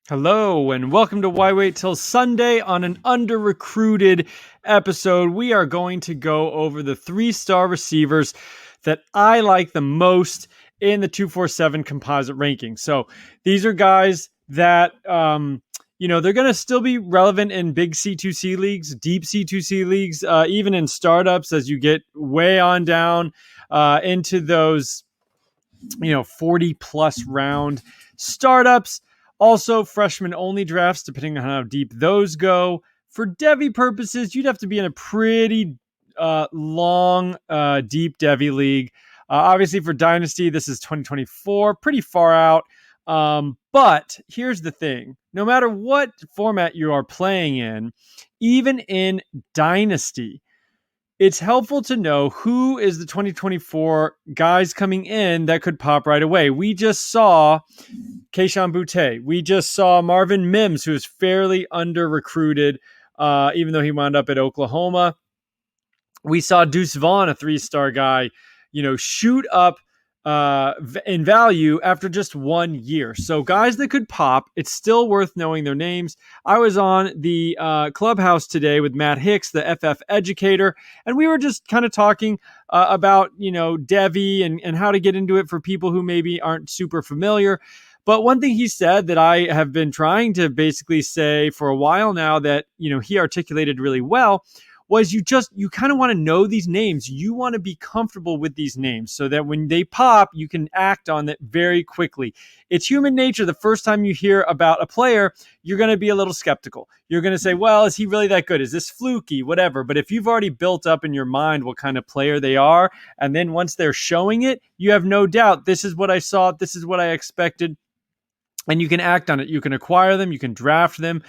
Hello, and welcome to Why Wait Till Sunday. On an under-recruited episode, we are going to go over the 3-star receivers that I like the most in the 247 composite ranking. So these are guys that, they're going to still be relevant in big C2C leagues, deep C2C leagues, even in startups as you get way on down into those, 40-plus round startups. Also, freshman only drafts, depending on how deep those go. For Devy purposes, you'd have to be in a pretty long, deep Devy league. Obviously, for Dynasty, this is 2024, pretty far out. But here's the thing. No matter what format you are playing in, even in Dynasty, it's helpful to know who is the 2024 guys coming in that could pop right away. We just saw Keon Coleman. We just saw Marvin Mims, who is fairly under-recruited, even though he wound up at Oklahoma. We saw Deuce Vaughn, a 3-star guy, shoot up in value after just 1 year. So guys that could pop, it's still worth knowing their names. I was on the Clubhouse today with Matt Hicks, the FF educator, and we were just kind of talking about, Devy and how to get into it for people who maybe aren't super familiar. But one thing he said that I have been trying to basically say for a while now that, he articulated really well was you kind of want to know these names. You want to be comfortable with these names so that when they pop, you can act on it very quickly. It's human nature. The first time you hear about a player, you're going to be a little skeptical. You're going to say, well, is he really that good? Is this fluky? Whatever. But if you've already built up in your mind what kind of player they are, and then once they're showing it, you have no doubt, this is what I saw, this is what I expected. And you can act on it. You can acquire them. You can draft them.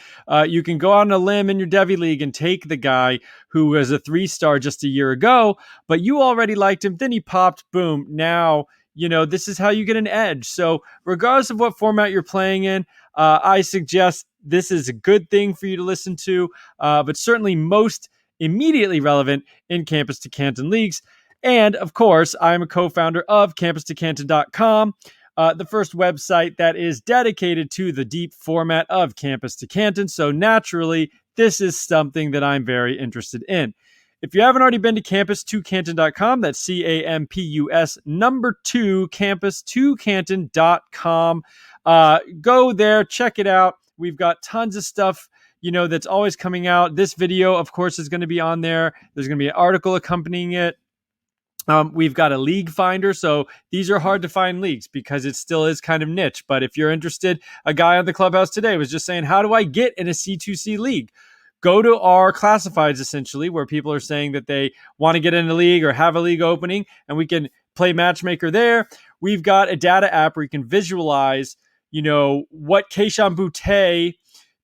You can go out on a limb in your Devy League and take the guy who was a 3-star just a year ago, but you already liked him. Then he popped. Boom. Now, this is how you get an edge. So regardless of what format you're playing in, I suggest this is a good thing for you to listen to, but certainly most immediately relevant in Campus to Canton leagues. And of course, I'm a co-founder of CampusToCanton.com. The first website that is dedicated to the deep format of Campus to Canton. So naturally, this is something that I'm very interested in. If you haven't already been to CampusToCanton.com, that's CAMPUS 2, CampusToCanton.com. Go there, check it out. We've got tons of stuff, that's always coming out. This video, of course, is going to be on there. There's going to be an article accompanying it. We've got a league finder. So these are hard to find leagues because it still is kind of niche. But if you're interested, a guy on the Clubhouse today was just saying, how do I get in a C2C league? Go to our classifieds, essentially, where people are saying that they want to get in a league or have a league opening, and we can play matchmaker there. We've got a data app where you can visualize, what Keon Coleman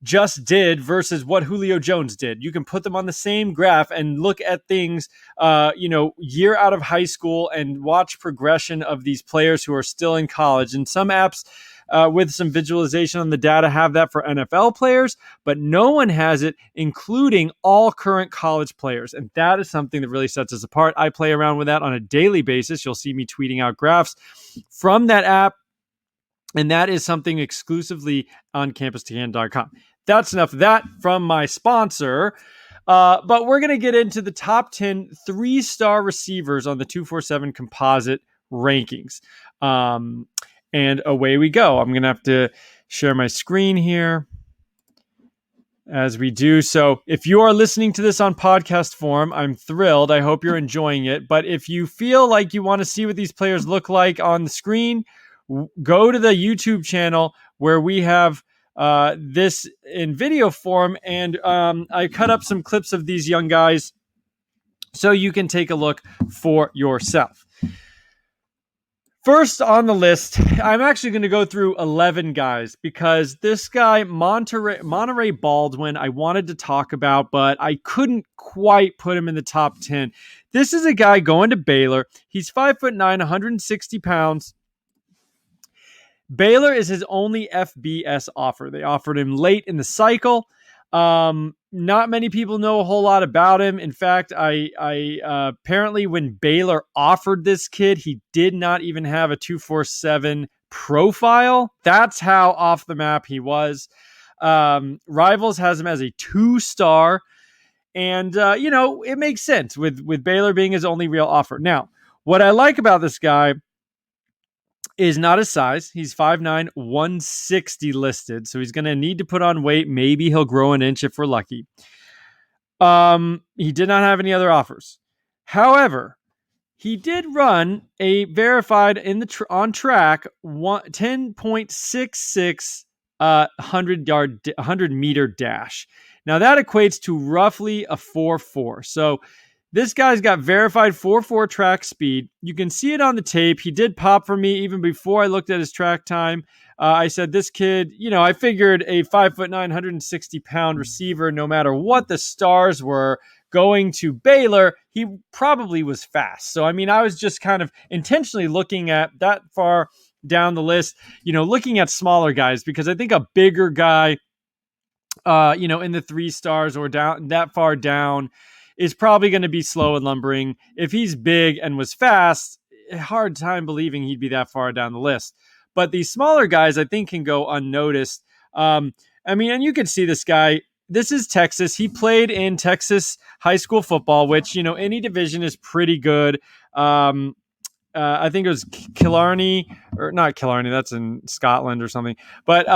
just did versus what Julio Jones did. You can put them on the same graph and look at things, year out of high school and watch progression of these players who are still in college. And some apps with some visualization on the data have that for NFL players, but no one has it, including all current college players. And that is something that really sets us apart. I play around with that on a daily basis. You'll see me tweeting out graphs from that app. And that is something exclusively on CampusToCanton.com. That's enough of that from my sponsor. But we're going to get into the top 10 3-star receivers on the 247 composite rankings. And away we go. I'm going to have to share my screen here as we do. So if you are listening to this on podcast form, I'm thrilled. I hope you're enjoying it. But if you feel like you want to see what these players look like on the screen, go to the YouTube channel where we have this in video form. And I cut up some clips of these young guys so you can take a look for yourself. First on the list, I'm actually going to go through 11 guys because this guy, Monterey Baldwin, I wanted to talk about, but I couldn't quite put him in the top 10. This is a guy going to Baylor. He's 5'9", 160 pounds. Baylor is his only FBS offer. They offered him late in the cycle. Not many people know a whole lot about him. In fact, I apparently when Baylor offered this kid, he did not even have a 247 profile, that's how off the map he was. Rivals has him as a 2-star. And, it makes sense with Baylor being his only real offer. Now, what I like about this guy is not his size. He's 5'9", 160 listed. So he's going to need to put on weight. Maybe he'll grow an inch if we're lucky. He did not have any other offers. However, he did run a verified on track 10.66 100 meter dash. Now that equates to roughly a 4.4. So this guy's got verified 4.4 track speed. You can see it on the tape. He did pop for me even before I looked at his track time. I said, this kid, I figured a 5'9", 160-pound receiver, no matter what the stars were, going to Baylor, he probably was fast. So, I was just kind of intentionally looking at that far down the list, looking at smaller guys, because I think a bigger guy, in the 3 stars or down that far down is probably going to be slow and lumbering. If he's big and was fast, hard time believing he'd be that far down the list. But these smaller guys, I think, can go unnoticed. And you can see this guy. This is Texas. He played in Texas high school football, which, any division is pretty good. I think it was Killarney, or not Killarney, that's in Scotland or something. But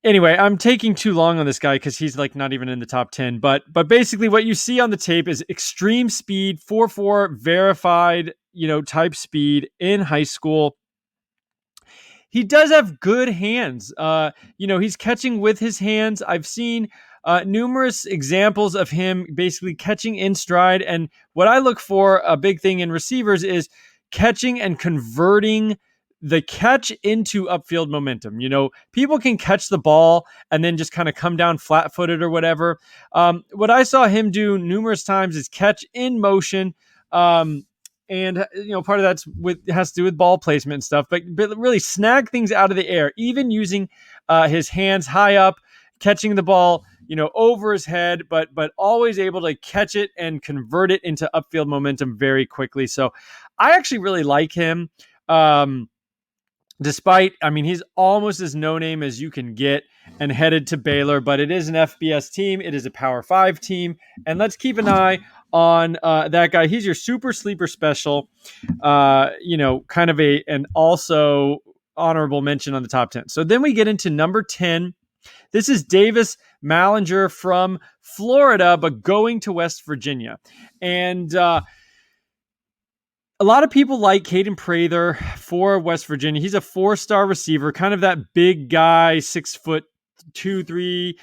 anyway, I'm taking too long on this guy because he's not even in the top 10. But basically what you see on the tape is extreme speed, 4.4 verified, type speed in high school. He does have good hands. He's catching with his hands. I've seen numerous examples of him basically catching in stride. And what I look for, a big thing in receivers, is catching and converting the catch into upfield momentum. People can catch the ball and then just kind of come down flat-footed or whatever. What I saw him do numerous times is catch in motion. And, part of has to do with ball placement and stuff, but really snag things out of the air, even using his hands high up, catching the ball, over his head, but always able to catch it and convert it into upfield momentum very quickly. So I actually really like him. Despite, he's almost as no-name as you can get and headed to Baylor, but it is an FBS team. It is a Power 5 team. And let's keep an eye on that guy. He's your super sleeper special, kind of an also honorable mention on the top 10. So then we get into number 10. This is Davis Mallinger from Florida, but going to West Virginia. And a lot of people like Caden Prather for West Virginia. He's a 4-star receiver, kind of that big guy, 6'2", 3",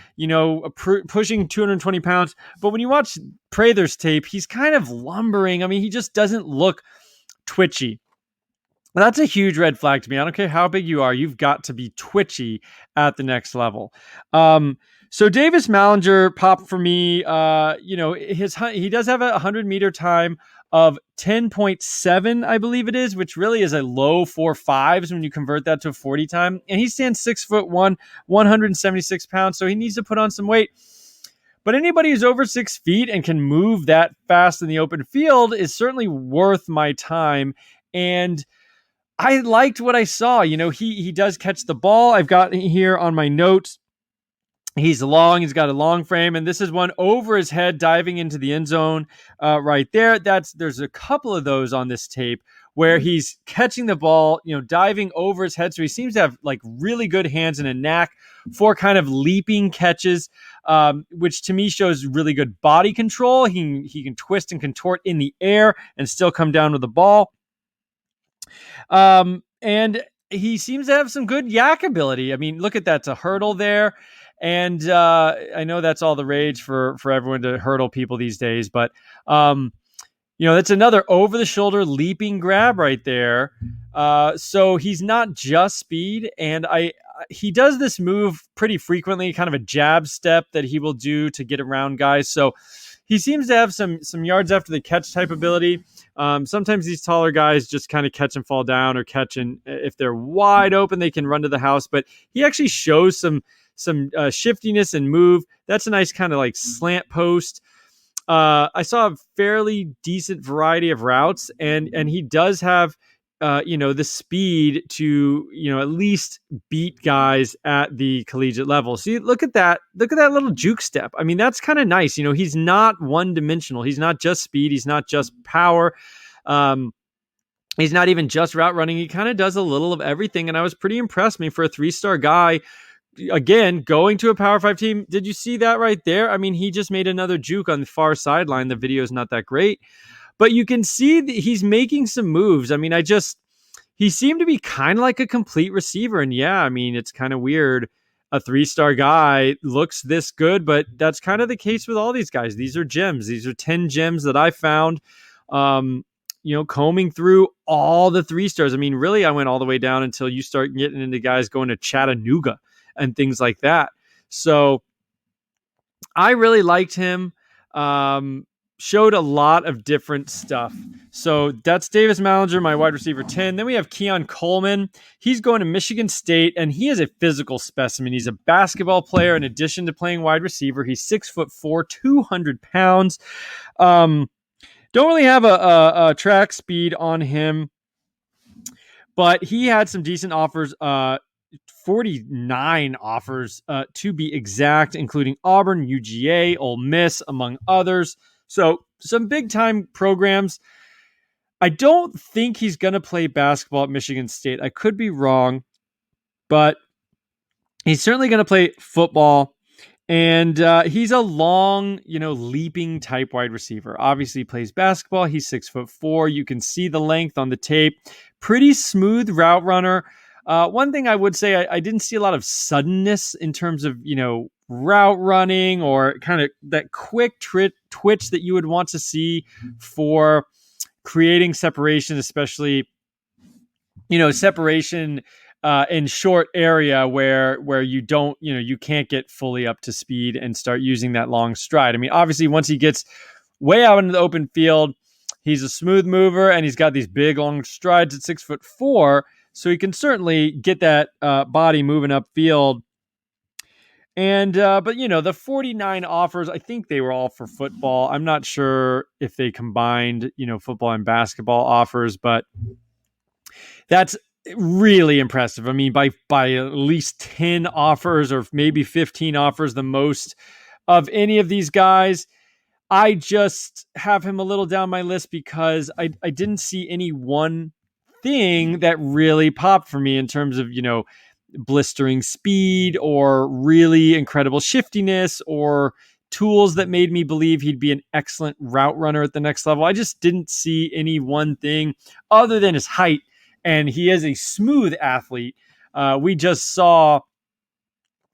pushing 220 pounds. But when you watch Prather's tape, he's kind of lumbering. He just doesn't look twitchy. That's a huge red flag to me. I don't care how big you are. You've got to be twitchy at the next level. So Davis Mallinger popped for me. He does have a 100-meter time of 10.7, I believe it is, which really is a low 4.5s when you convert that to a 40 time. And he stands 6'1", 176 pounds, so he needs to put on some weight. But anybody who's over 6 feet and can move that fast in the open field is certainly worth my time. And I liked what I saw. He does catch the ball. I've got here on my notes, he's long. He's got a long frame, and this is one over his head, diving into the end zone right there. There's a couple of those on this tape where he's catching the ball, diving over his head. So he seems to have really good hands and a knack for kind of leaping catches, which to me shows really good body control. He can twist and contort in the air and still come down with the ball. And he seems to have some good yak ability. Look at that. It's a hurdle there. And I know that's all the rage for everyone to hurdle people these days, but that's another over-the-shoulder leaping grab right there. So he's not just speed, and he does this move pretty frequently, kind of a jab step that he will do to get around guys. So he seems to have some yards after the catch type ability. Sometimes these taller guys just kind of catch and fall down, or catch and if they're wide open, they can run to the house. But he actually shows some shiftiness and move. That's a nice kind of slant post. I saw a fairly decent variety of routes, and he does have the speed to, at least beat guys at the collegiate level. See, look at that. Look at that little juke step. I mean, that's kind of nice. He's not one dimensional. He's not just speed. He's not just power. He's not even just route running. He kind of does a little of everything. And I was pretty impressed. I mean, for a 3-star guy, again, going to a Power 5 team. Did you see that right there? I mean, he just made another juke on the far sideline. The video is not that great, but you can see that he's making some moves. I mean, he seemed to be kind of like a complete receiver. And yeah, I mean, it's kind of weird. A 3-star guy looks this good, but that's kind of the case with all these guys. These are gems. These are 10 gems that I found, combing through all the 3-stars. I mean, really, I went all the way down until you start getting into guys going to Chattanooga and things like that. So I really liked him. Showed a lot of different stuff. So that's Davis Mallinger, my wide receiver 10. Then we have Keon Coleman. He's going to Michigan State, and he is a physical specimen. He's a basketball player in addition to playing wide receiver. He's 6'4", 200 pounds. Don't really have a track speed on him, but he had some decent offers. 49 offers to be exact, including Auburn, UGA, Ole Miss, among others. So some big time programs. I don't think he's going to play basketball at Michigan State. I could be wrong, but he's certainly going to play football. And he's a long, leaping type wide receiver. Obviously, he plays basketball. He's 6'4". You can see the length on the tape. Pretty smooth route runner. One thing I would say, I didn't see a lot of suddenness in terms of, route running or kind of that quick twitch that you would want to see for creating separation, especially, separation in short area where you don't, you can't get fully up to speed and start using that long stride. I mean, obviously, once he gets way out into the open field, he's a smooth mover and he's got these big long strides at 6'4". So he can certainly get that body moving upfield. And, but the 49 offers, I think they were all for football. I'm not sure if they combined, football and basketball offers, but that's really impressive. I mean, by at least 10 offers or maybe 15 offers, the most of any of these guys. I just have him a little down my list because I didn't see any one thing that really popped for me in terms of, blistering speed or really incredible shiftiness or tools that made me believe he'd be an excellent route runner at the next level. I just didn't see any one thing other than his height, and he is a smooth athlete. We just saw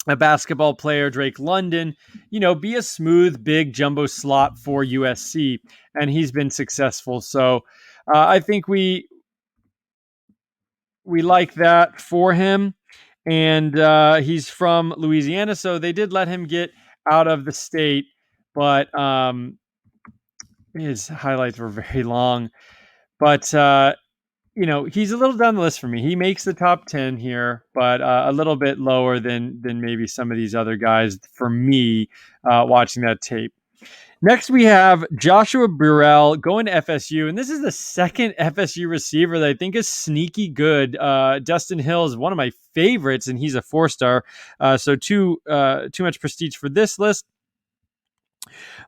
a basketball player, Drake London, be a smooth, big jumbo slot for USC, and he's been successful. So I think we like that for him. And he's from Louisiana, so they did let him get out of the state, but his highlights were very long. But, he's a little down the list for me. He makes the top 10 here, but a little bit lower than maybe some of these other guys for me watching that tape. Next, we have Joshua Burrell going to FSU, and this is the second FSU receiver that I think is sneaky good. Dustin Hill is one of my favorites, and he's a 4-star, so too much prestige for this list.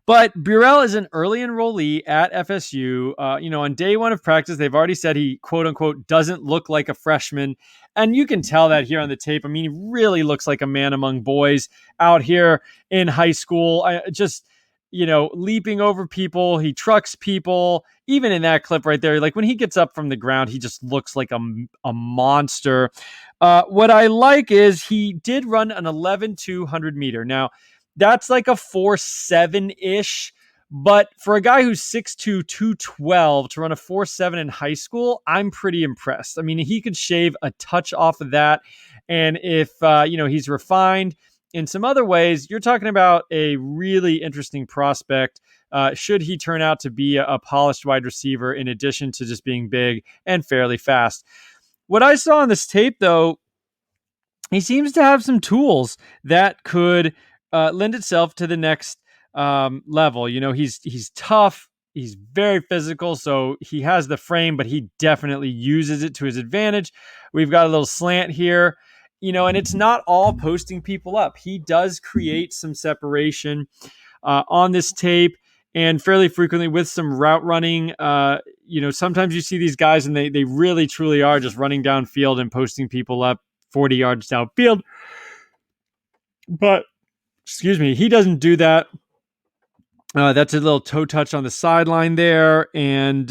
But Burrell is an early enrollee at FSU. On day one of practice, they've already said he, quote unquote, doesn't look like a freshman. And you can tell that here on the tape. I mean, he really looks like a man among boys out here in high school. Leaping over people. He trucks people. Even in that clip right there, like when he gets up from the ground, he just looks like a monster. What I like is he did run an 11-200 meter. Now, that's like a 4.7-ish. But for a guy who's 6'2", 212 to run a 4.7 in high school, I'm pretty impressed. I mean, he could shave a touch off of that. And if, he's refined in some other ways, you're talking about a really interesting prospect. Should he turn out to be a polished wide receiver in addition to just being big and fairly fast. What I saw on this tape, though, he seems to have some tools that could lend itself to the next level. He's tough. He's very physical, so he has the frame, but he definitely uses it to his advantage. We've got a little slant here, and it's not all posting people up. He does create some separation on this tape, and fairly frequently with some route running. Sometimes you see these guys and they really truly are just running downfield and posting people up 40 yards downfield. But, excuse me, he doesn't do that. That's a little toe touch on the sideline there. And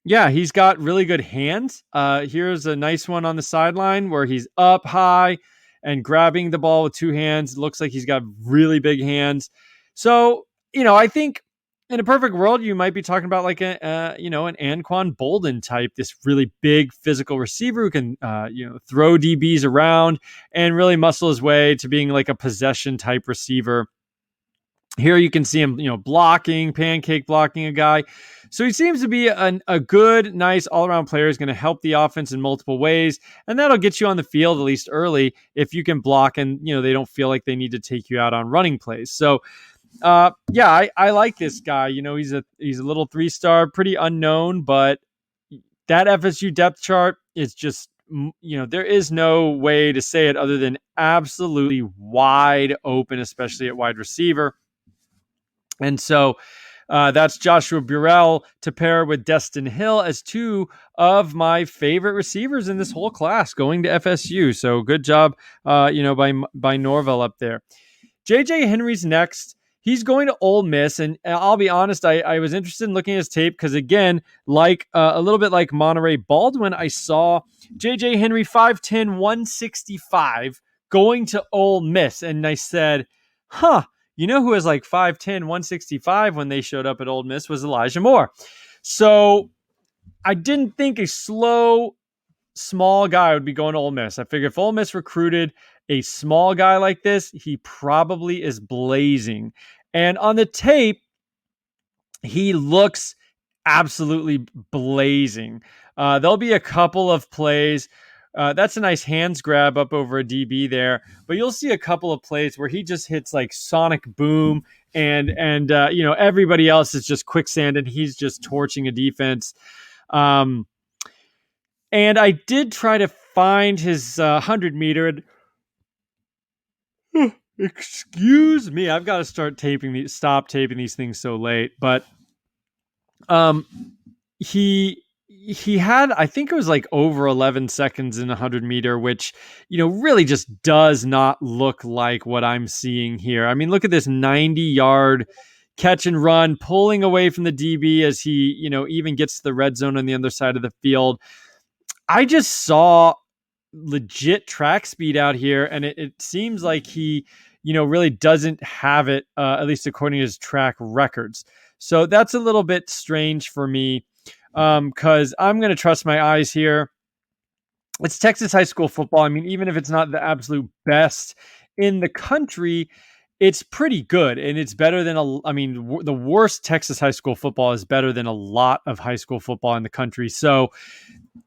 he's got really good hands. Here's a nice one on the sideline where he's up high and grabbing the ball with two hands. It looks like he's got really big hands. So, I think in a perfect world, you might be talking about like an Anquan Boldin type, this really big physical receiver who can, throw DBs around and really muscle his way to being like a possession type receiver. Here you can see him, pancake blocking a guy. So he seems to be a good, nice all-around player. He's going to help the offense in multiple ways, and that'll get you on the field at least early if you can block and, they don't feel like they need to take you out on running plays. So, I like this guy. He's a little 3-star, pretty unknown, but that FSU depth chart is just, there is no way to say it other than absolutely wide open, especially at wide receiver. And so that's Joshua Burrell to pair with Destin Hill as two of my favorite receivers in this whole class going to FSU. So good job, by Norvell up there. JJ Henry's next. He's going to Ole Miss, and I'll be honest, I was interested in looking at his tape because, again, like a little bit like Monterey Baldwin, I saw JJ Henry 5'10", 165 going to Ole Miss, and I said, who was like 5'10", 165 when they showed up at Ole Miss was Elijah Moore. So I didn't think a slow, small guy would be going to Ole Miss. I figured if Ole Miss recruited a small guy like this, he probably is blazing. And on the tape, he looks absolutely blazing. There'll be a couple of plays. That's a nice hands grab up over a DB there, but you'll see a couple of plays where he just hits like sonic boom and everybody else is just quicksand and he's just torching a defense. And I did try to find his 100-meter. Excuse me, I've got to stop taping these things so late. But he had, I think it was like over 11 seconds in 100-meter, which, really just does not look like what I'm seeing here. I mean, look at this 90-yard catch and run, pulling away from the DB as he, even gets to the red zone on the other side of the field. I just saw legit track speed out here, and it seems like he, really doesn't have it, at least according to his track records. So that's a little bit strange for me. Because I'm going to trust my eyes here. It's Texas high school football. I mean, even if it's not the absolute best in the country, it's pretty good. And it's better than the worst Texas high school football is better than a lot of high school football in the country. So,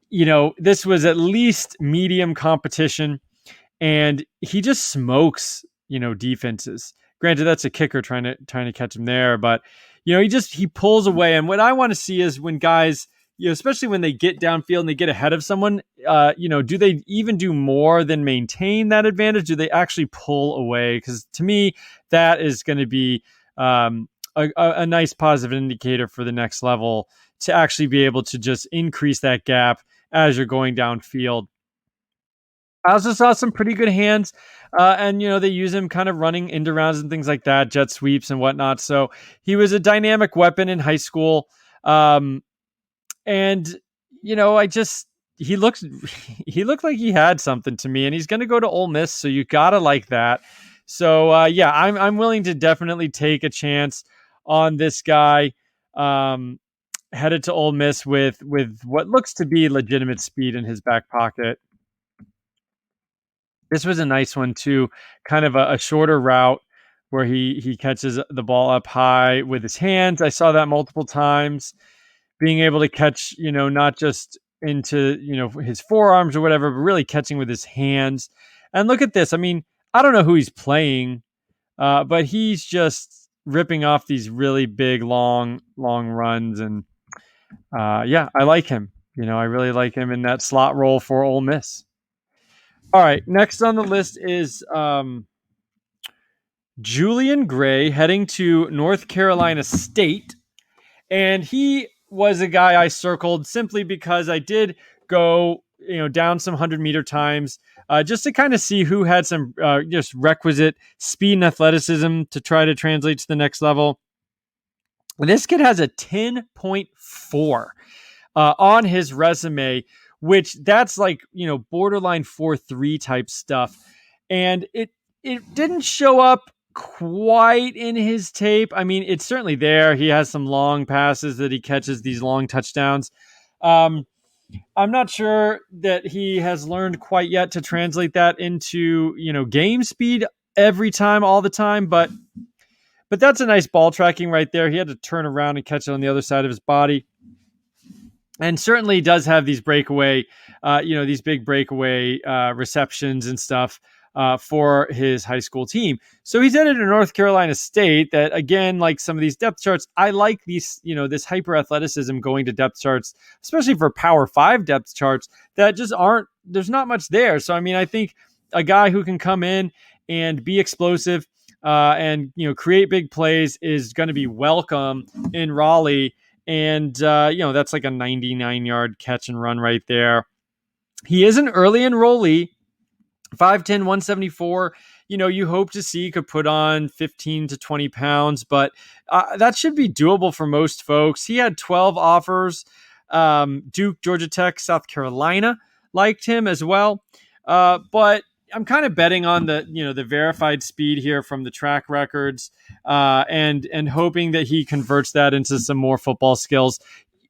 this was at least medium competition, and he just smokes, defenses. Granted, that's a kicker trying to catch him there, but he pulls away. And what I want to see is when guys, especially when they get downfield and they get ahead of someone, do they even do more than maintain that advantage? Do they actually pull away? Because to me, that is going to be a nice positive indicator for the next level to actually be able to just increase that gap as you're going downfield. I also saw some pretty good hands, and they use him kind of running into rounds and things like that, jet sweeps and whatnot. So he was a dynamic weapon in high school, and he looked like he had something to me, and he's going to go to Ole Miss, so you gotta like that. So I'm willing to definitely take a chance on this guy. Headed to Ole Miss with what looks to be legitimate speed in his back pocket. This was a nice one too, kind of a shorter route where he catches the ball up high with his hands. I saw that multiple times, being able to catch, not just into, his forearms or whatever, but really catching with his hands. And look at this. I mean, I don't know who he's playing, but he's just ripping off these really big, long runs. And yeah, I like him. I really like him in that slot role for Ole Miss. All right, next on the list is Julian Gray heading to North Carolina State. And he was a guy I circled simply because I did go, down some 100-meter times just to kind of see who had some just requisite speed and athleticism to try to translate to the next level. This kid has a 10.4 on his resume, which that's like, borderline 4.3 type stuff. And it didn't show up quite in his tape. I mean, it's certainly there. He has some long passes that he catches, these long touchdowns. I'm not sure that he has learned quite yet to translate that into, game speed every time, all the time. But that's a nice ball tracking right there. He had to turn around and catch it on the other side of his body. And certainly does have these breakaway, these big breakaway receptions and stuff for his high school team. So he's headed to North Carolina State that, again, like some of these depth charts, I like these, this hyper athleticism going to depth charts, especially for Power 5 depth charts that just there's not much there. So, I mean, I think a guy who can come in and be explosive and, create big plays is going to be welcome in Raleigh. And, that's like a 99-yard catch and run right there. He is an early enrollee, 5'10", 174. You hope to see could put on 15 to 20 pounds, but that should be doable for most folks. He had 12 offers. Duke, Georgia Tech, South Carolina liked him as well. But I'm kind of betting on the verified speed here from the track records, and hoping that he converts that into some more football skills.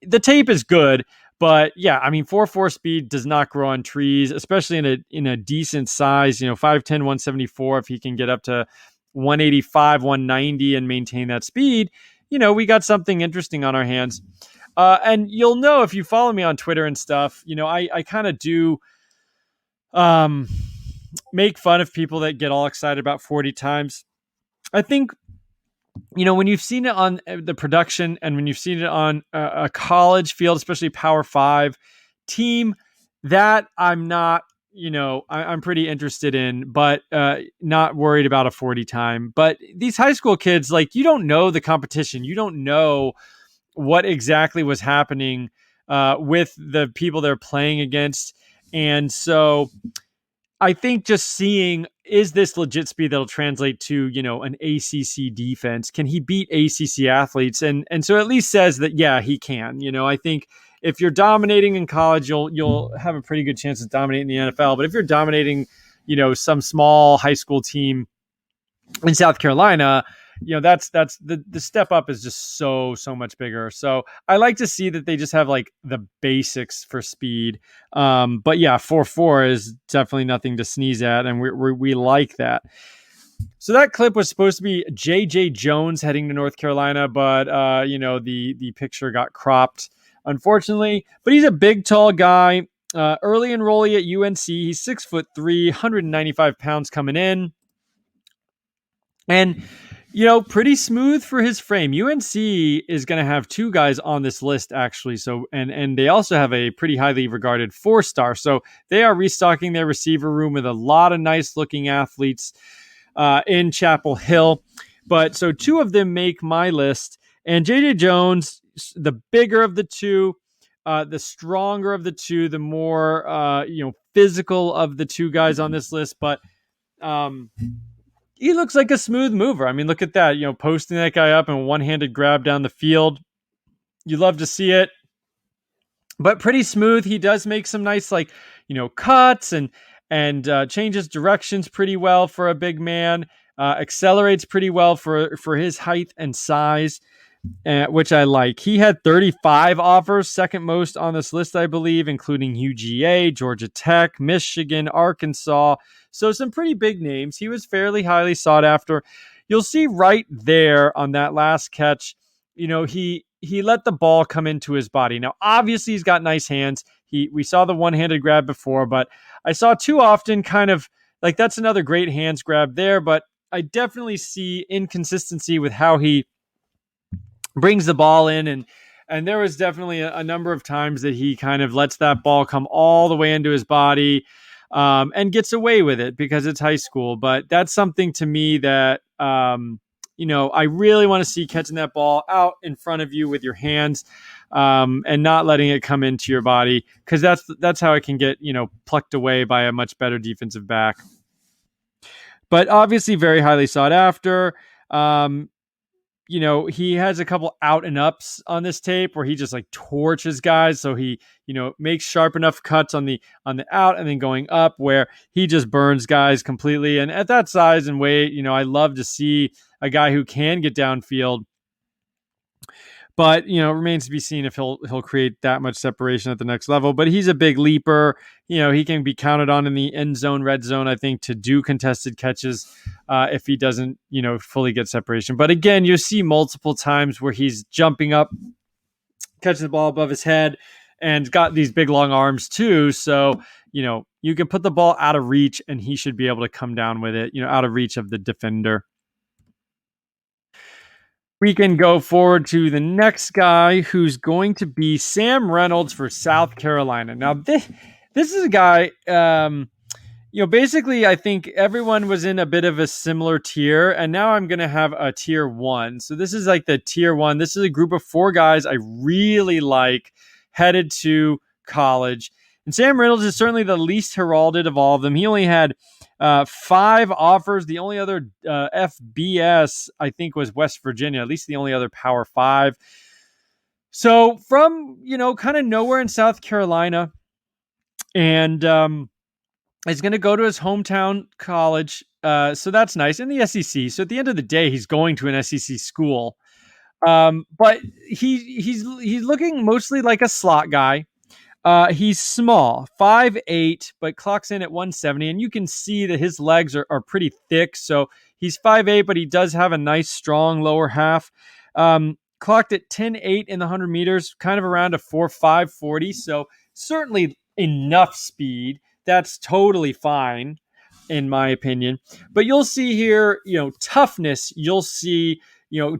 The tape is good, but yeah, I mean, 4.4 speed does not grow on trees, especially in a decent size. 5'10", 174. If he can get up to 185, 190 and maintain that speed, we got something interesting on our hands. And you'll know if you follow me on Twitter and stuff. I kind of do. Make fun of people that get all excited about 40 times. I think, when you've seen it on the production and when you've seen it on a college field, especially Power 5 team, that I'm not, I'm pretty interested in, but not worried about a 40 time. But these high school kids, like, you don't know the competition. You don't know what exactly was happening with the people they're playing against. And so I think just seeing, is this legit speed that'll translate to, an ACC defense? Can he beat ACC athletes? And so at least says that, yeah, he can. I think if you're dominating in college, you'll have a pretty good chance of dominating the NFL. But if you're dominating, some small high school team in South Carolina, that's the step up is just so much bigger. So I like to see that they just have like the basics for speed. But yeah, 4.4 is definitely nothing to sneeze at, and we like that. So that clip was supposed to be J.J. Jones heading to North Carolina, but the picture got cropped, unfortunately. But he's a big, tall guy. Early enrollee at UNC. He's 6'3", 195 pounds coming in, and pretty smooth for his frame. UNC is going to have two guys on this list, actually. So, and they also have a pretty highly regarded 4-star. So they are restocking their receiver room with a lot of nice looking athletes in Chapel Hill. But so two of them make my list, and JJ Jones, the bigger of the two, the stronger of the two, the more, physical of the two guys on this list. But, he looks like a smooth mover. I mean, look at that, posting that guy up and one-handed grab down the field. You love to see it, but pretty smooth. He does make some nice, cuts and changes directions pretty well for a big man. Accelerates pretty well for his height and size, which I like. He had 35 offers, second most on this list, I believe, including UGA, Georgia Tech, Michigan, Arkansas. So some pretty big names. He was fairly highly sought after. You'll see right there on that last catch, he let the ball come into his body. Now, obviously, he's got nice hands. We saw the one-handed grab before, but I saw too often kind of like that's another great hands grab there. But I definitely see inconsistency with how he brings the ball in, and there was definitely a number of times that he kind of lets that ball come all the way into his body, and gets away with it because it's high school. But that's something to me that I really want to see, catching that ball out in front of you with your hands, and not letting it come into your body, because that's how it can get plucked away by a much better defensive back. But obviously, very highly sought after. Um, he has a couple out and ups on this tape where he just like torches guys. So he, makes sharp enough cuts on the out and then going up where he just burns guys completely. And at that size and weight, I love to see a guy who can get downfield. But it remains to be seen if he'll create that much separation at the next level. But he's a big leaper. He can be counted on in the end zone, red zone, I think, to do contested catches if he doesn't, fully get separation. But again, you see multiple times where he's jumping up, catching the ball above his head, and got these big long arms too. So you can put the ball out of reach, and he should be able to come down with it, out of reach of the defender. We can go forward to the next guy, who's going to be Sam Reynolds for South Carolina. Now, this is a guy, basically I think everyone was in a bit of a similar tier, and now I'm going to have a tier 1. So this is like the tier 1. This is a group of 4 guys I really like headed to college. And Sam Reynolds is certainly the least heralded of all of them. He only had 5 offers. The only other FBS, I think, was West Virginia, at least the only other Power 5. So from, kind of nowhere in South Carolina, and is going to go to his hometown college. So that's nice. In the SEC. So at the end of the day, he's going to an SEC school. But he's looking mostly like a slot guy. He's small, 5'8", but clocks in at 170, and you can see that his legs are pretty thick. So he's 5'8", but he does have a nice, strong lower half. Clocked at 10.8 in the 100 meters, kind of around a 4.5 40. So certainly enough speed. That's totally fine, in my opinion. But you'll see here, toughness. You'll see,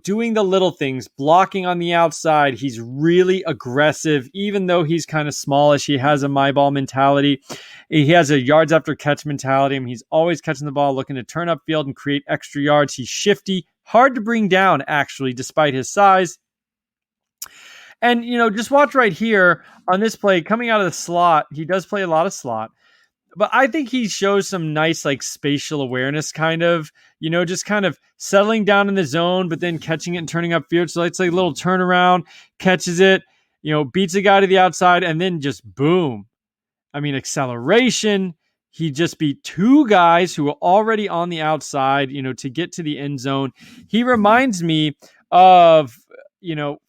doing the little things, blocking on the outside. He's really aggressive, even though he's kind of smallish. He has a my ball mentality. He has a yards after catch mentality. I mean, he's always catching the ball, looking to turn upfield and create extra yards. He's shifty, hard to bring down, actually, despite his size. And, just watch right here on this play coming out of the slot. He does play a lot of slot. But I think he shows some nice, like, spatial awareness, kind of, just kind of settling down in the zone, but then catching it and turning upfield. So it's like a little turnaround, catches it, beats a guy to the outside, and then just boom. I mean, acceleration. He just beat 2 guys who were already on the outside, to get to the end zone. He reminds me of,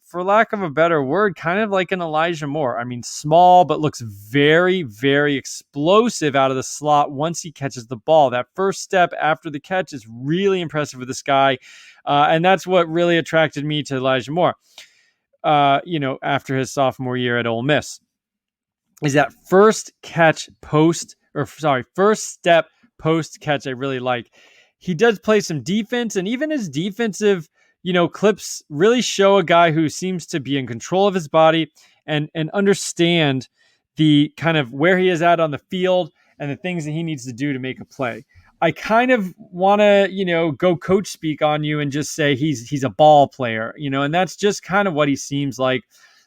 for lack of a better word, kind of like an Elijah Moore. I mean, small, but looks very, very explosive out of the slot once he catches the ball. That first step after the catch is really impressive with this guy. And that's what really attracted me to Elijah Moore, after his sophomore year at Ole Miss, is that first step post catch I really like. He does play some defense, and even his defensive clips really show a guy who seems to be in control of his body and understand the kind of where he is at on the field and the things that he needs to do to make a play. I kind of want to, go coach speak on you and just say he's a ball player, and that's just kind of what he seems like.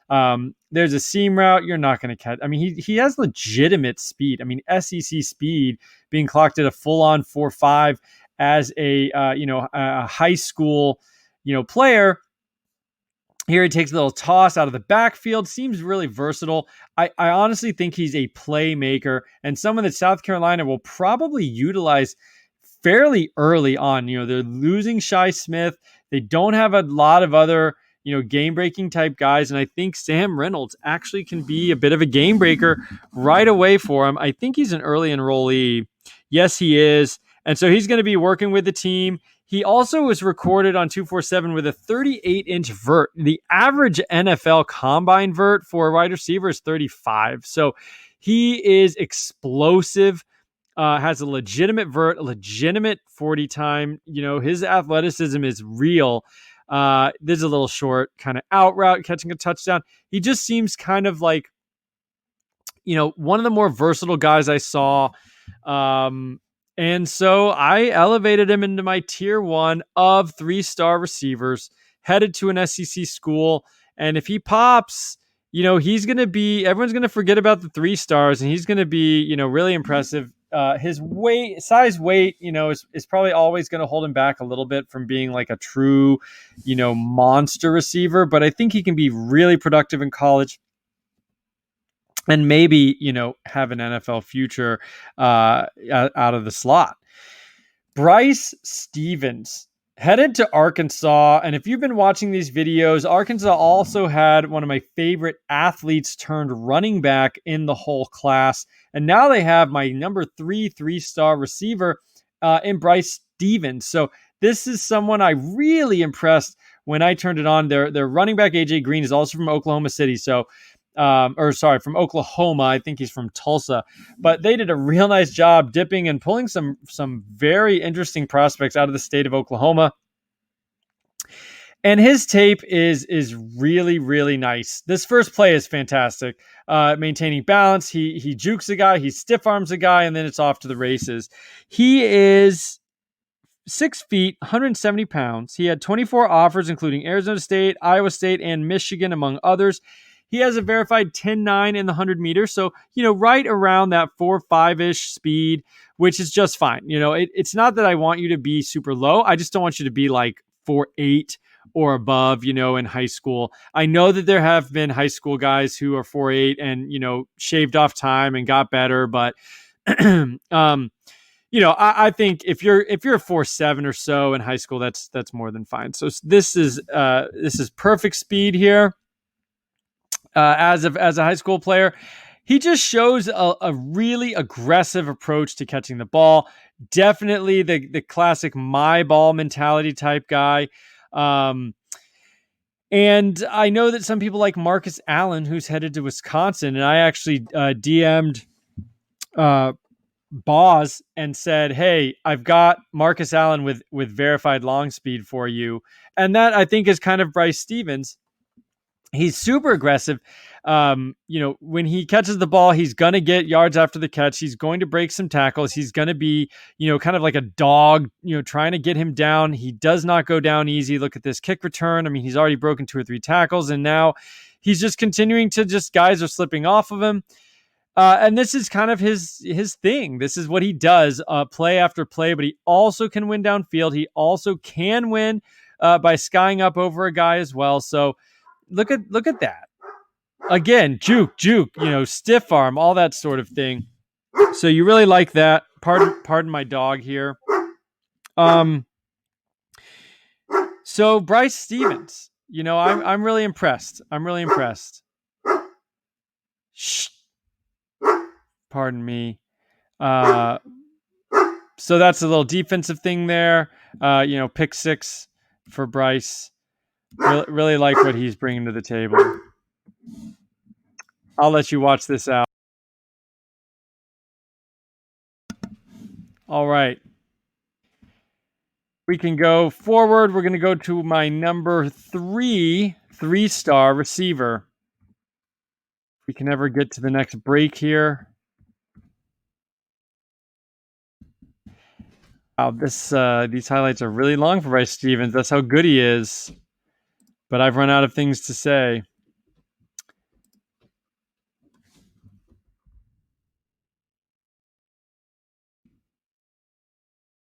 There's a seam route you're not going to catch. I mean, he has legitimate speed. I mean, SEC speed, being clocked at a full-on 4.5 as a high school player. Here he takes a little toss out of the backfield, seems really versatile. I honestly think he's a playmaker and someone that South Carolina will probably utilize fairly early on. They're losing Shi Smith. They don't have a lot of other, game-breaking type guys, and I think Sam Reynolds actually can be a bit of a game breaker right away for him. I think he's an early enrollee. Yes, he is. And so he's going to be working with the team. He also was recorded on 247 with a 38-inch vert. The average NFL combine vert for a wide receiver is 35. So he is explosive. has a legitimate vert, a legitimate 40 time. His athleticism is real. This is a little short, kind of out route, catching a touchdown. He just seems kind of like, one of the more versatile guys I saw. And so I elevated him into my tier 1 of 3-star receivers, headed to an SEC school. And if he pops, he's going to be, everyone's going to forget about the 3 stars, and he's going to be, really impressive. His weight, is probably always going to hold him back a little bit from being like a true, monster receiver. But I think he can be really productive in college, and maybe, have an NFL future out of the slot. Bryce Stevens headed to Arkansas. And if you've been watching these videos, Arkansas also had one of my favorite athletes turned running back in the whole class. And now they have my number 3-star receiver in Bryce Stevens. So this is someone I really impressed when I turned it on. Their running back, AJ Green, is also from Oklahoma City. So from Oklahoma. I think he's from Tulsa, but they did a real nice job dipping and pulling some very interesting prospects out of the state of Oklahoma. And his tape is really, really nice. This first play is fantastic. Maintaining balance. He jukes a guy, he stiff arms a guy, and then it's off to the races. He is 6 feet, 170 pounds. He had 24 offers, including Arizona State, Iowa State, and Michigan, among others. He has a verified 10.9 in the 100 meters. So, right around that 4.5-ish speed, which is just fine. It's not that I want you to be super low. I just don't want you to be like 4.8 or above, in high school. I know that there have been high school guys who are 4.8 and, shaved off time and got better. But, I think if you're 4.7 or so in high school, that's more than fine. So this is perfect speed here. As a high school player, he just shows a really aggressive approach to catching the ball. Definitely the classic my ball mentality type guy. And I know that some people like Marcus Allen, who's headed to Wisconsin, and I actually DM'd Boz and said, "Hey, I've got Marcus Allen with verified long speed for you," and that I think is kind of Bryce Stevens. He's super aggressive. When he catches the ball, he's going to get yards after the catch. He's going to break some tackles. He's going to be, kind of like a dog, trying to get him down. He does not go down easy. Look at this kick return. I mean, he's already broken 2 or 3 tackles, and now he's just continuing to guys are slipping off of him. And this is kind of his thing. This is what he does, play after play, but he also can win downfield. He also can win by skying up over a guy as well. So, Look at that. Again, juke, stiff arm, all that sort of thing. So you really like that. Pardon my dog here. So Bryce Stevens, I'm really impressed. Shh. Pardon me. So that's a little defensive thing there. Pick 6 for Bryce. Really like what he's bringing to the table. I'll let you watch this out. All right. We can go forward. We're going to go to my number 3-star receiver. We can never get to the next break here. Wow, these highlights are really long for Bryce Stevens. That's how good he is. But I've run out of things to say.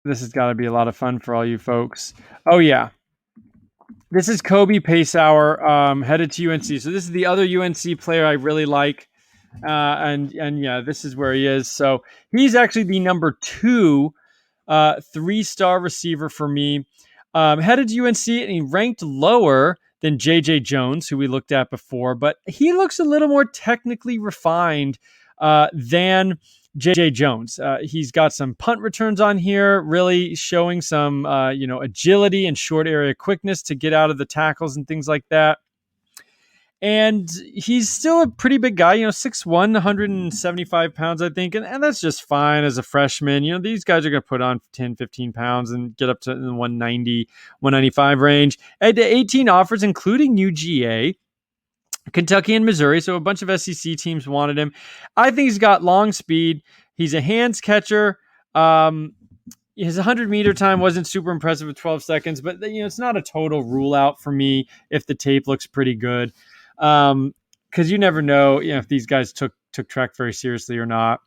This has got to be a lot of fun for all you folks. Oh, yeah. This is Kobe Pacehour, headed to UNC. So this is the other UNC player I really like. And yeah, this is where he is. So he's actually the number 2 3-star receiver for me. Headed to UNC, and he ranked lower than J.J. Jones, who we looked at before, but he looks a little more technically refined than J.J. Jones. He's got some punt returns on here, really showing some agility and short area quickness to get out of the tackles and things like that. And he's still a pretty big guy, 6'1", 175 pounds, I think. And that's just fine as a freshman. These guys are going to put on 10, 15 pounds and get up to the 190, 195 range. And 18 offers, including UGA, Kentucky and Missouri. So a bunch of SEC teams wanted him. I think he's got long speed. He's a hands catcher. His 100-meter time wasn't super impressive with 12 seconds, but it's not a total rule out for me if the tape looks pretty good. Because you never know, if these guys took track very seriously or not.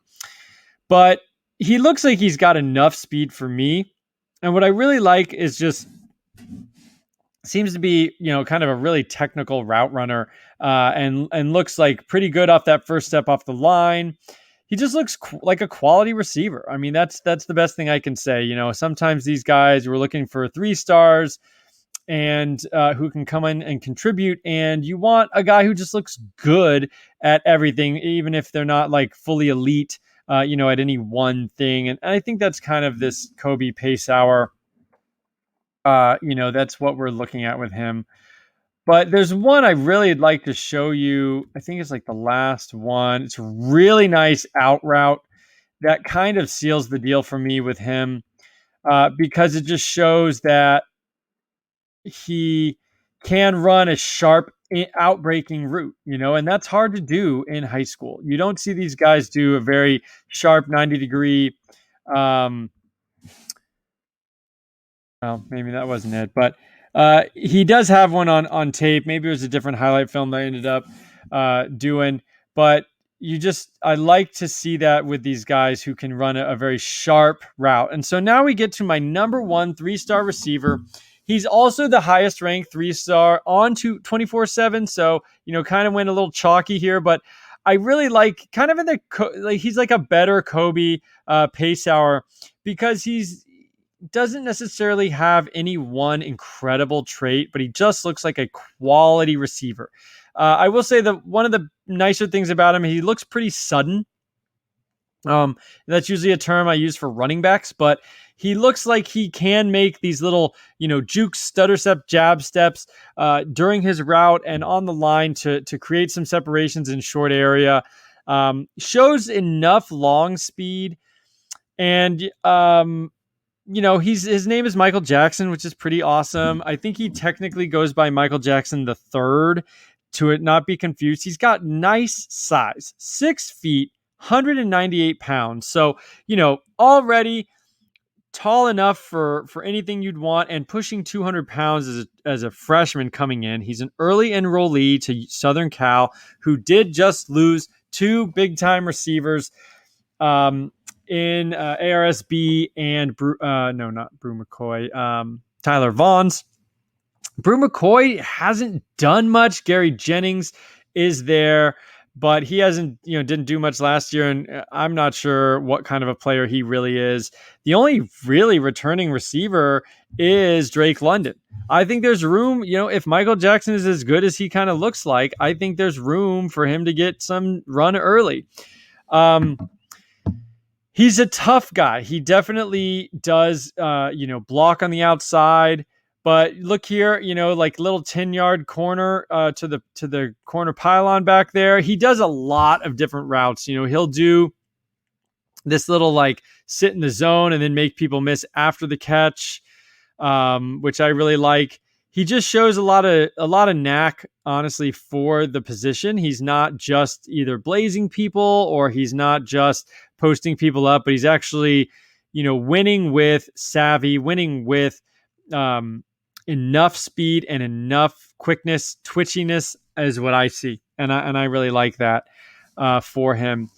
But he looks like he's got enough speed for me. And what I really like is just seems to be, kind of a really technical route runner, and looks like pretty good off that first step off the line. He just looks like a quality receiver. I mean, that's the best thing I can say. Sometimes these guys were looking for 3 stars and who can come in and contribute, and you want a guy who just looks good at everything, even if they're not like fully elite, at any one thing. And I think that's kind of this Kobe Pacehour. That's what we're looking at with him. But there's one I really like to show you. I think it's like the last one. It's a really nice out route that kind of seals the deal for me with him, because it just shows that he can run a sharp outbreaking route, and that's hard to do in high school. You don't see these guys do a very sharp 90-degree. Well, maybe that wasn't it, but he does have one on tape. Maybe it was a different highlight film that I ended up doing, but I like to see that with these guys who can run a very sharp route. And so now we get to my number 1 3-star receiver. He's also the highest ranked 3-star on to 24/7. So, kind of went a little chalky here, but I really like kind of in the, he's like a better Kobe Pacehour, because he's doesn't necessarily have any one incredible trait, but he just looks like a quality receiver. I will say that one of the nicer things about him, he looks pretty sudden. That's usually a term I use for running backs, but he looks like he can make these little, juke, stutter step, jab steps during his route and on the line to create some separations in short area. Shows enough long speed, and his name is Michael Jackson, which is pretty awesome. I think he technically goes by Michael Jackson the third, to it not be confused. He's got nice size, 6 feet, 198 pounds. So, already tall enough for anything you'd want, and pushing 200 pounds as a freshman coming in. He's an early enrollee to Southern Cal, who did just lose 2 big-time receivers in ARSB and not Brew McCoy, Tyler Vaughns. Brew McCoy hasn't done much. Gary Jennings is there, but he hasn't, didn't do much last year, and I'm not sure what kind of a player he really is. The only really returning receiver is Drake London. I think there's room, if Michael Jackson is as good as he kind of looks like, I think there's room for him to get some run early. He's a tough guy. He definitely does, block on the outside. But look here, like little 10-yard corner to the corner pylon back there. He does a lot of different routes. He'll do this little like sit in the zone and then make people miss after the catch, which I really like. He just shows a lot of knack, honestly, for the position. He's not just either blazing people or he's not just posting people up, but he's actually, winning with savvy, winning with enough speed and enough quickness. Twitchiness is what I see, and I really like that for him.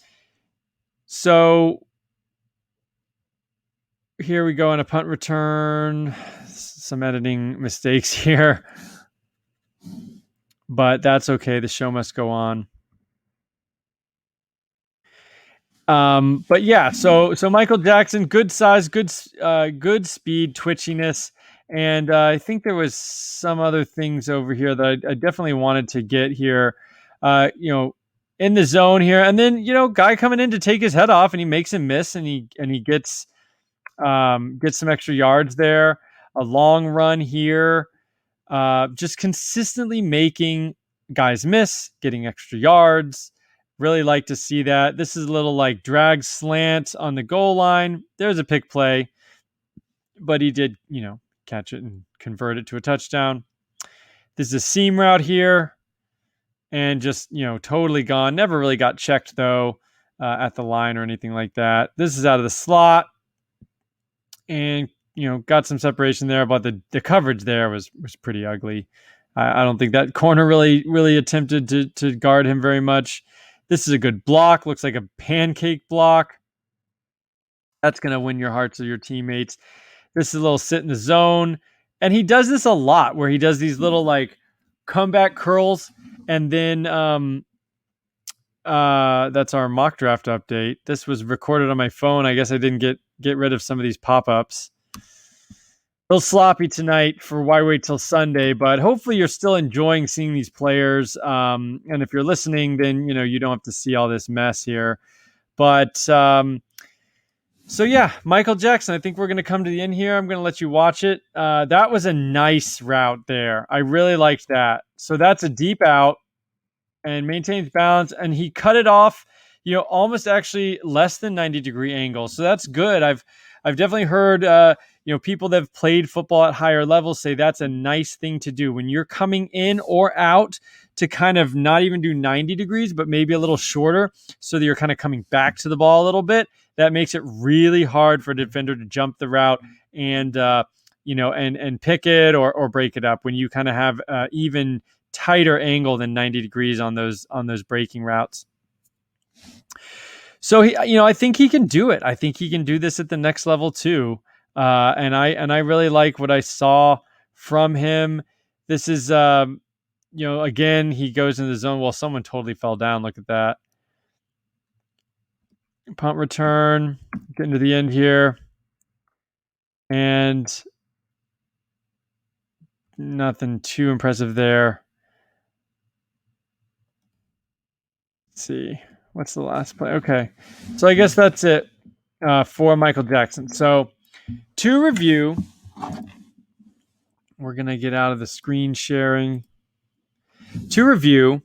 So here we go on a punt return. Some editing mistakes here, but that's okay. The show must go on. But yeah, so Michael Jackson, good size, good speed, twitchiness, and I think there was some other things over here that I definitely wanted to get here. In the zone here, and then guy coming in to take his head off, and he makes him miss, and he gets some extra yards there. A long run here, just consistently making guys miss, getting extra yards. Really like to see that. This is a little like drag slant on the goal line. There's a pick play, but he did, catch it and convert it to a touchdown. This is a seam route here and just, totally gone. Never really got checked, though, at the line or anything like that. This is out of the slot and, got some separation there, but the coverage there was pretty ugly. I don't think that corner really attempted to guard him very much. This is a good block. Looks like a pancake block. That's going to win your hearts of your teammates. This is a little sit in the zone. And he does this a lot where he does these little like comeback curls. And then that's our mock draft update. This was recorded on my phone. I guess I didn't get rid of some of these pop-ups. A little sloppy tonight for Why Wait Till Sunday, but hopefully you're still enjoying seeing these players. And if you're listening, then, you don't have to see all this mess here. But so, yeah, Michael Jackson, I think we're going to come to the end here. I'm going to let you watch it. That was a nice route there. I really liked that. So that's a deep out and maintains balance. And he cut it off, almost actually less than 90-degree angle. So that's good. I've definitely heard, people that have played football at higher levels say that's a nice thing to do when you're coming in or out to kind of not even do 90 degrees, but maybe a little shorter so that you're kind of coming back to the ball a little bit. That makes it really hard for a defender to jump the route and, and pick it or break it up when you kind of have even tighter angle than 90 degrees on those breaking routes. So I think he can do it. I think he can do this at the next level too. And I really like what I saw from him. This is, again, he goes in the zone. Well, someone totally fell down. Look at that. Punt return, getting to the end here. And nothing too impressive there. Let's see. What's the last play? Okay. So I guess that's it for Michael Jackson. So to review, we're going to get out of the screen sharing. To review,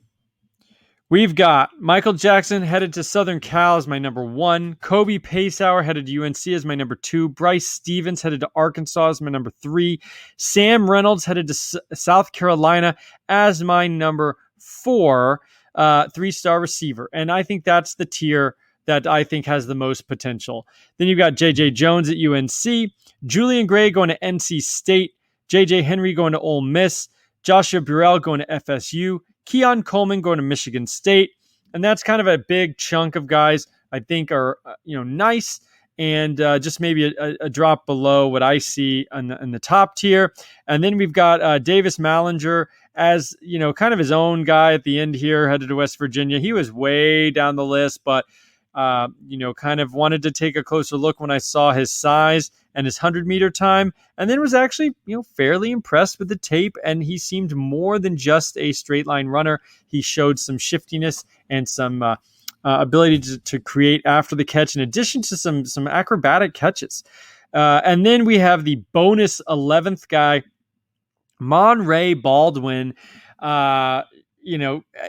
we've got Michael Jackson headed to Southern Cal as my number 1. Kobe Pacehour headed to UNC as my number 2. Bryce Stevens headed to Arkansas as my number 3. Sam Reynolds headed to South Carolina as my number 4. 3-star receiver. And I think that's the tier that I think has the most potential. Then you've got J.J. Jones at UNC, Julian Gray going to NC State, J.J. Henry going to Ole Miss, Joshua Burrell going to FSU, Keon Coleman going to Michigan State. And that's kind of a big chunk of guys I think are, nice and just maybe a drop below what I see in the top tier. And then we've got Davis Mallinger as, kind of his own guy at the end here, headed to West Virginia. He was way down the list, but, kind of wanted to take a closer look when I saw his size and his 100-meter time, and then was actually, fairly impressed with the tape, and he seemed more than just a straight line runner. He showed some shiftiness and some ability to create after the catch, in addition to some acrobatic catches. And then we have the bonus 11th guy, Monterey Baldwin.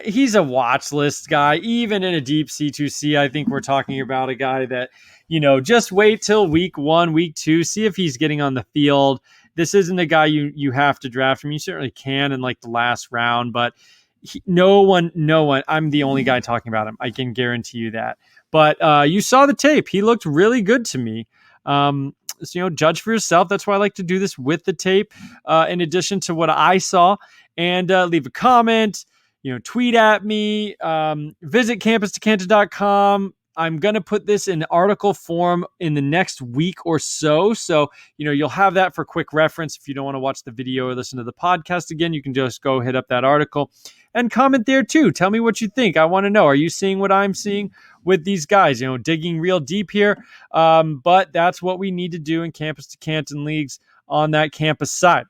He's a watch list guy, even in a deep C2C. I think we're talking about a guy that, just wait till week 1, week 2, see if he's getting on the field. This isn't a guy you have to draft. I mean, you certainly can in like the last round, but no one, I'm the only guy talking about him. I can guarantee you that. But you saw the tape. He looked really good to me. So, judge for yourself. That's why I like to do this with the tape, in addition to what I saw. And leave a comment, tweet at me, visit campus2canton.com. I'm going to put this in article form in the next week or so. So, you'll have that for quick reference. If you don't want to watch the video or listen to the podcast again, you can just go hit up that article and comment there too. Tell me what you think. I want to know, are you seeing what I'm seeing with these guys? Digging real deep here. But that's what we need to do in Campus to Canton leagues on that campus side.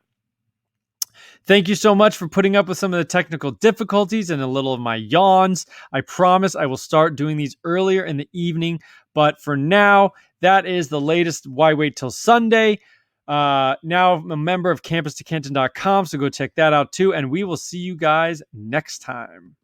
Thank you so much for putting up with some of the technical difficulties and a little of my yawns. I promise I will start doing these earlier in the evening. But for now, that is the latest Why Wait Till Sunday. Now I'm a member of campus2canton.com, so go check that out too. And we will see you guys next time.